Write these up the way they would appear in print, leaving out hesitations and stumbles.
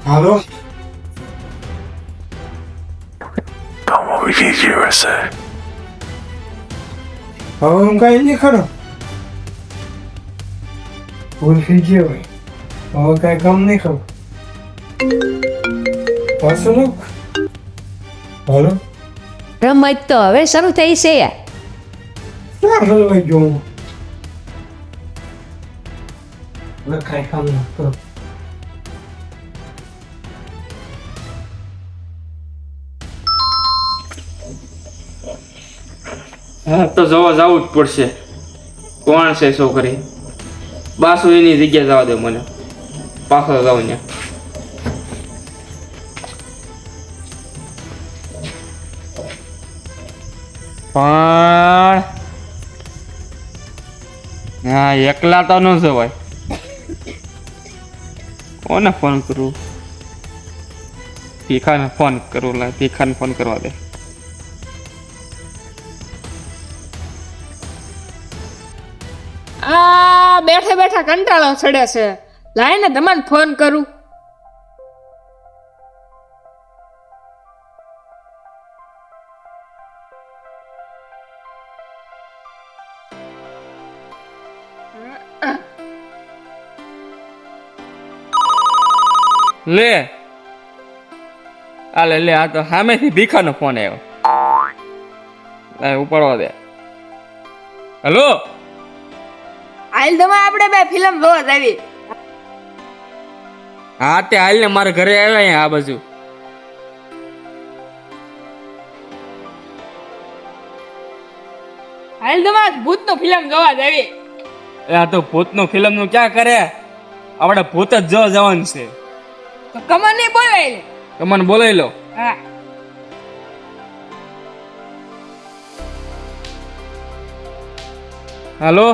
હાલો Como vídeo ese. હવે હું કઈ નહીં ખરો ભૂલ થઈ ગયો હવે કઈ કામ નહીં કરું પાછું હાલો રમત તો હવે શરૂ થઈ છે. ક્યાં હલવાઈ ગયો હું હવે કઈ કામ ન કરું હા તો જવા જવું જ પડશે. કોણ છે છોકરી? બાસુ એની જગ્યા જવા દે મને. પાછો જાઉં ને. પણ હા એકલા તો ન જવાય. કોને ફોન કરું? ભીખાને ફોન કરું. ભીખાને ફોન કરવા દે. આ બેઠા બેઠા કંટાળો ચડે છે. લાઈને તમને ફોન કરું. લે આ લે આ તો સામેથી ભીખાનો ફોન આવ્યો. ઉપાડવા દે. હેલો આઈલ તમે આપણે બે ફિલ્મ જોવા જાવી. હા તે હાલ ને મારા ઘરે આવ્યા અહીંયા આ બાજુ. આઈલ તમે ભૂતનો ફિલ્મ જોવા જાવી. આ તો ભૂતનું ફિલ્મ નું ક્યાં કરે? આપણે ભૂત જ જોવા જવાનું છે. તો કમર નહીં બોલાય લે. તમને બોલાવી લો. હા હાલો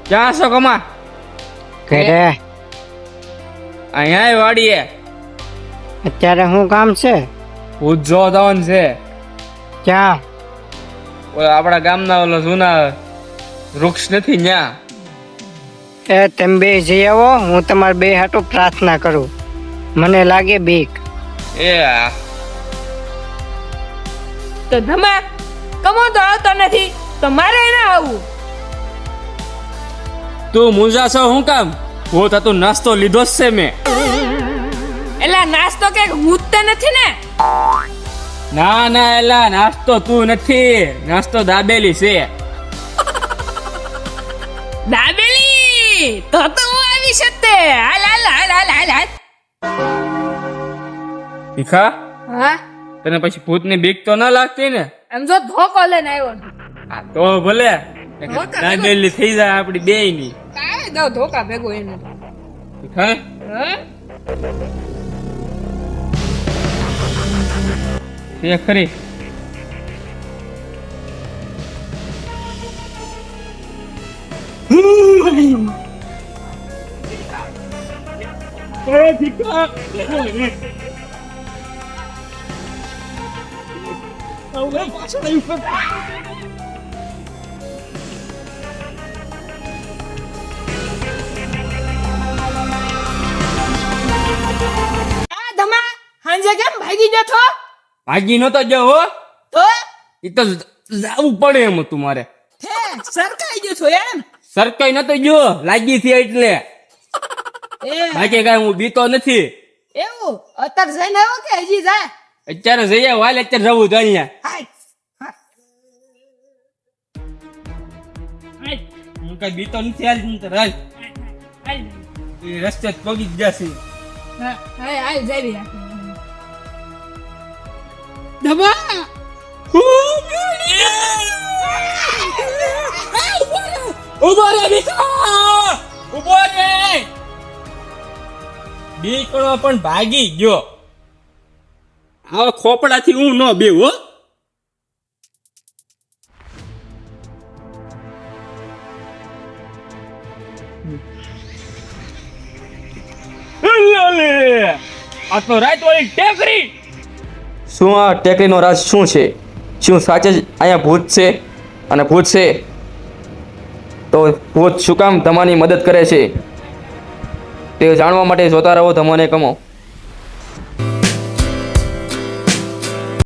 ક્યાં છો કમા? ઘરે અહીંયા વાડીએ. અત્યારે શું કામ છે? ભૂત જોવા જવાનું છે. ક્યાં? ઓલા આપણા ગામના ઓલા જૂના વૃક્ષ નથી ન્યા. એ તમે બે જઈ આવો, હું તમારા બે હાટુ પ્રાર્થના કરું. મને લાગે બીક. એ આ તો ધમા કમો તો આવતો નથી તો મારે ના આવું. તું મુંજા છો શું કામ? ભૂત હતું નાસ્તો લીધો જ છે મેં. એલા નાસ્તો કે મૂતતે નથી ને? ના ના એલા નાસ્તો તું નથી. નાસ્તો દાબેલી છે. દાબેલી તો હું આવી શકતે. હાલ હાલ હાલ હાલ હાલ હાલ. ભીખા હા તને પછી ભૂતની બીક તો ના લાગતી ને? એમ જો ધોકો લઈને આવ્યો. હા તો ભલે દાબેલી થઈ જાય આપડી બે ની. કાંઈ દો ધોકા ભેગો એને. ભીખા હા તે ખરી. આ ધમા હાંજે કેમ ભાગી ગયો છો? ભાગી નતો ગયો હો. તો એ તો જાવું પડે એમ હતું મારે. હે સરકાઈ ગયો છો એમ? સરકાઈ નતો ગયો લાગી થી એટલે. એ બાકી કઈ હું બીતો નથી. એવું અત્યારે જઈને આવ્યો કે હજી જાય? અત્યારે જઈએ વાલ અત્યારે જવું તો અહીંયા. હાય હાય હું કઈ બીતો નથી હાલ હું તો રાજ હાય એ રસ્તે જ પગી જ જશે. હા હાય હાય જાવી ધમા ઉભો રે બીકો ઉભો રે. બીકણો પણ ભાગી ગયો. આવા ખોપડાથી હું ન બેવ હો. આ તો રાત વાળી ટેકરી. શું આ ટેકરીનો રાજ શું છે? શું સાચે જ અહીંયા ભૂત છે? અને ભૂત છે તો ભૂત શું કામ તમારી મદદ કરે છે તે જાણવા માટે જોતા રહો તમને કમો.